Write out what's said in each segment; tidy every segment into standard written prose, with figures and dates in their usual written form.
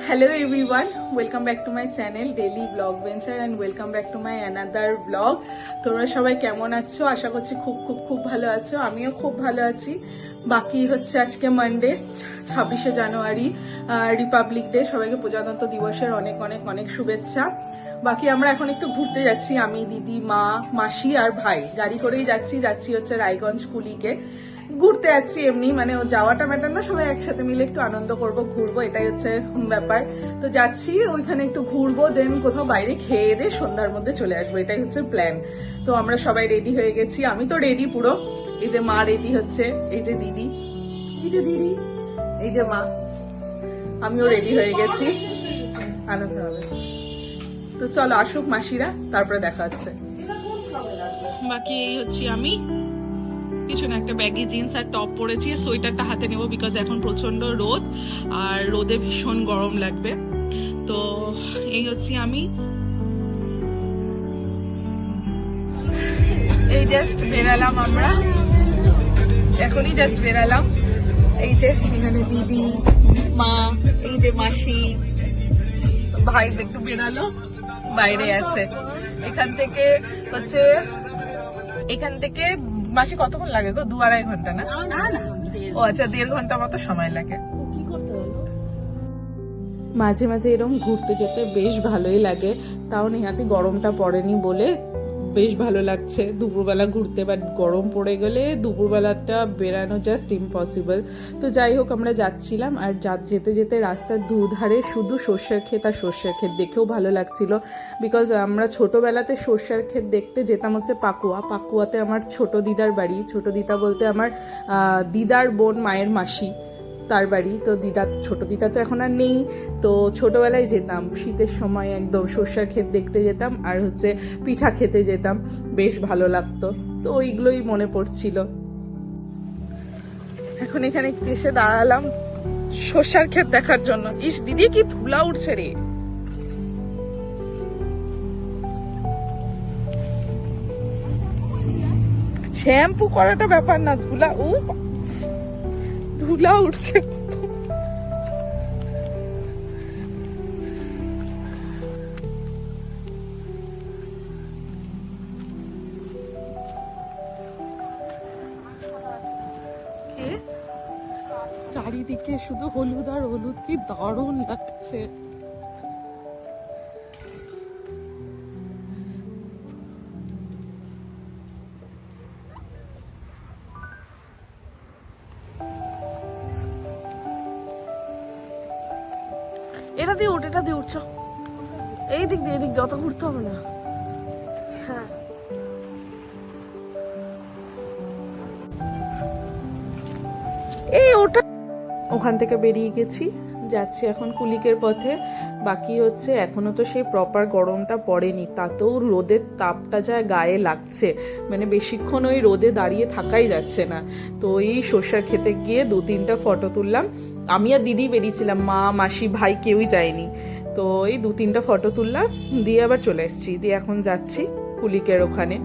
Hello everyone, welcome back to my channel Daily Vlog Venture and welcome back to my another vlog. তোমরা সবাই কেমন আছো? আশা করছি খুব ভালো আছো। আমিও খুব ভালো আছি। বাকি হচ্ছে আজকে মানডে 26শে জানুয়ারি, রিপাবলিক ডে। সবাইকে প্রজাতন্ত্র দিবসের অনেক শুভেচ্ছা। বাকি আমরা এখন একটু ঘুরতে যাচ্ছি, আমি, দিদি, মা, মাসি আর ভাই। গাড়ি করেই যাচ্ছি হচ্ছে রায়গঞ্জ কুলিকে। ঘুরতে যাচ্ছি এমনি, মানে যাওয়াটা ম্যাটার না, সবাই একসাথে মিলে একটু আনন্দ করবো, ঘুরবো, এটাই হচ্ছে ব্যাপার। তো যাচ্ছি ওইখানে একটু ঘুরবো, দেন কোথাও বাইরে খেয়ে দিয়ে সন্ধ্যার মধ্যে চলে আসবো, এটাই হচ্ছে প্ল্যান। তো আমরা সবাই রেডি হয়ে গেছি, আমি তো রেডি পুরো। এই যে মা রেডি হচ্ছে, এই যে দিদি, এই যে মা, আমিও রেডি হয়ে গেছি, আনন্দ হবে। তো চলো আসুক মাসিরা, তারপরে দেখা হচ্ছে। বাকি এই হচ্ছে আমি, পিছনে একটা ব্যাগি জিন্স আর টপ পরেছি, সোয়েটারটা হাতে নেব বিকজ এখন প্রচন্ড রোদ আর রোদে ভীষণ গরম লাগবে। তো এই হচ্ছে আমি, এই জাস্ট বেরালাম আমরা, এখনই জাস্ট বেরালাম। এই যে এখানে দিদি, মা, এই যে মাসি, ভাই একটু বেরালো, বাইরে আছে। এখান থেকে মাসি কতক্ষণ লাগে গো? 2-2.5 ঘন্টা না? ও আচ্ছা, 1.5 ঘন্টা মতো সময় লাগে। মাঝে মাঝে এরকম ঘুরতে যেতে বেশ ভালোই লাগে, তাও নেহাতি গরমটা পড়েনি বলে বেশ ভালো লাগছে দুপুরবেলা ঘুরতে। বাট গরম পড়ে গেলে দুপুরবেলাটা বেরানো জাস্ট ইম্পসিবল। তো যাই হোক, আমরা যাচ্ছিলাম আর যেতে যেতে রাস্তার দুধারে শুধু সর্ষের ক্ষেত আর সর্ষের ক্ষেত, দেখেও ভালো লাগছিল। বিকজ আমরা ছোটোবেলাতে সর্ষের ক্ষেত দেখতে যেতাম হচ্ছে পাকুয়াতে আমার ছোট দিদার বাড়ি। ছোট দিদা বলতে আমার দিদার বোন, মায়ের মাসি, তার বাড়ি। তো ছোট দিদা তো এখন আর নেই। তো ছোটবেলায় যেতাম শীতের সময়, একদম সর্ষের ক্ষেত দেখতে যেতাম আর হচ্ছে পিঠা খেতে যেতাম, বেশ ভালো লাগতো। তো ওইগুলোই মনে পড়ছিল। এখন এখানে এসে দাঁড়ালাম সর্ষের ক্ষেত দেখার জন্য। ইস দিদি, কি ধুলা উঠছে রে! শ্যাম্পু করাটা ব্যাপার না, ধুলা উঠছে। চারিদিকে শুধু হলুদ আর হলুদ, কি দারুণ লাগছে। এটা দিয়ে উঠছ, এই দিক দিয়ে অত ঘুরতে হবে না। হ্যাঁ, এই ওখান থেকে বেরিয়ে গেছি, যাচ্ছি এখন কুলিকের পথে। বাকি হচ্ছে এখনো তো সেই প্রপার গরমটা পড়েনি, তাতেও রোদের তাপটা যা গায়ে লাগছে, মানে বেশিক্ষণ ওই রোদে দাঁড়িয়ে থাকাই যাচ্ছে না। তো এই সর্ষের খেতে গিয়ে 2-3টা ফটো তুললাম। আমি আর দিদি বেরিয়েছিলাম, মা, মাসি, ভাই কেউই যায়নি। তো এই 2-3টা ফটো তুললাম, দিয়ে আবার চলে এসেছি। দিয়ে এখন যাচ্ছি কুলিকের ওখানে।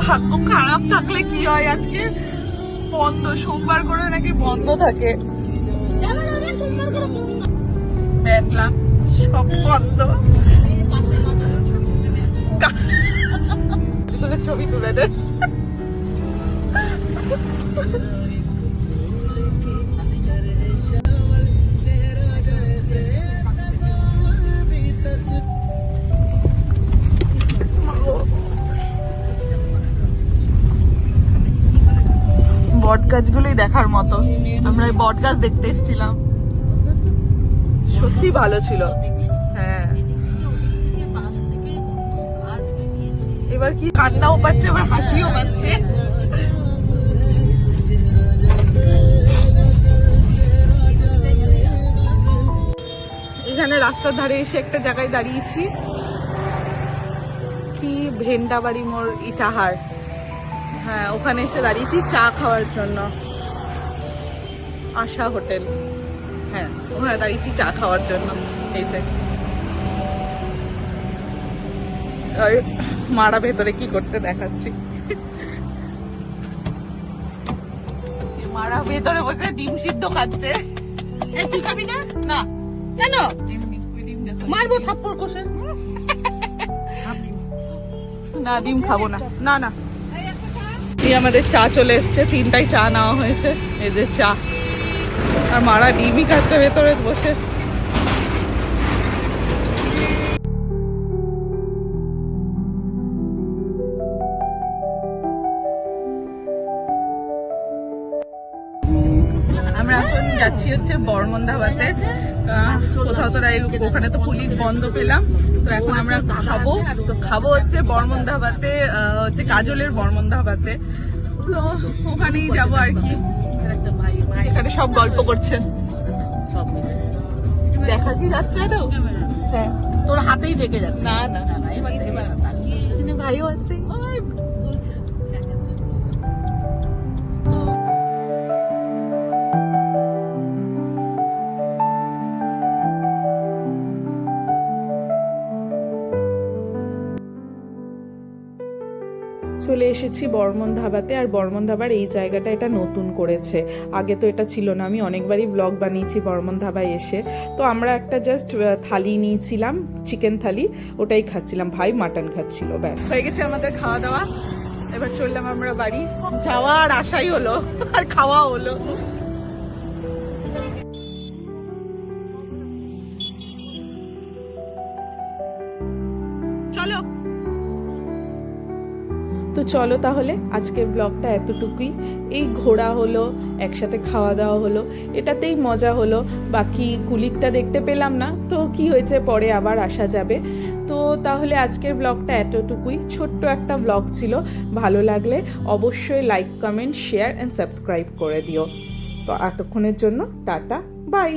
ভাগ্য খারাপ থাকলে কি হয়, আজকে বন্ধ, সোমবার করে নাকি বন্ধ থাকে। দেখলাম সব বন্ধ। ছবি তুলে দে। বট গাছগুলোই দেখার মতো। আমরা এই বট গাছ দেখতে এসেছিলাম, সত্যি ভালো ছিল। হ্যাঁ, এবার কি কান্নাও পাচ্ছে, এবার হাসিও পাচ্ছে। এখানে রাস্তার ধারে এসে একটা জায়গায় দাঁড়িয়েছি, কি ভেন্ডাবাড়ি মোড়, ইটাহার। হ্যাঁ, ওখানে এসে দাঁড়িয়েছি চা খাওয়ার জন্য, আশা হোটেল। হ্যাঁ, ওখানে দাঁড়িয়েছি চা খাওয়ার জন্য। এই যে আর মারা ভেতরে কি করছে দেখাচ্ছি। মারা ভেতরে বসে ডিম সিদ্ধ খাচ্ছে। তুই খাবি না? না। কেন? মারবো থাপ্পড় কষে। না ডিম খাবো না। না না। এই আমাদের চা চলে এসছে, 3টাই চা নেওয়া হয়েছে। এই যে চা, আর মারা ডিমই খাচ্ছে ভেতরে বসে। আমরা এখন যাচ্ছি হচ্ছে বর্মন ধাবাতে। কোথাও তো ওখানে তো পুলিশ বন্ধ পেলাম, তো এখন আমরা খাবো হচ্ছে বর্মন ধাবাতে, হচ্ছে কাজলের বর্মন ধাবাতে। তো ওখানেই যাবো আর কি। এখানে সব গল্প করছেন, দেখা কি যাচ্ছে তো? হ্যাঁ, তোর হাতেই ঢেকে যাচ্ছে। না না ভাইও আছে। চলে এসেছি বর্মন ধাবাতে। আর বর্মন ধাবার এই জায়গাটা এটা নতুন করেছে, আগে তো এটা ছিল না। আমি অনেকবারই ব্লগ বানিয়েছি বর্মন ধাবায় এসে। তো আমরা একটা জাস্ট থালি নিয়েছিলাম, চিকেন থালি, ওটাই খাচ্ছিলাম। ভাই মাটন খাচ্ছিল। ব্যাস হয়ে গেছে আমাদের খাওয়া দাওয়া। এবার চললাম আমরা বাড়ি। যাওয়ার আশাই হলো আর খাওয়া হলো। চলো তো চলো তাহলে আজকের ব্লগটা এতটুকুই। এই ঘোরা হলো, একসাথে খাওয়া দাওয়া হলো, এটাতেই মজা হলো। বাকি কুলিকটা দেখতে পেলাম না, তো কি হয়েছে পরে আবার আসা যাবে। তো তাহলে আজকের ব্লগটা এতটুকুই, ছোট্ট একটা ব্লগ ছিল। ভালো লাগলে অবশ্যই like, comment, share and subscribe করে দিও। তো এতক্ষণের জন্য টাটা, বাই।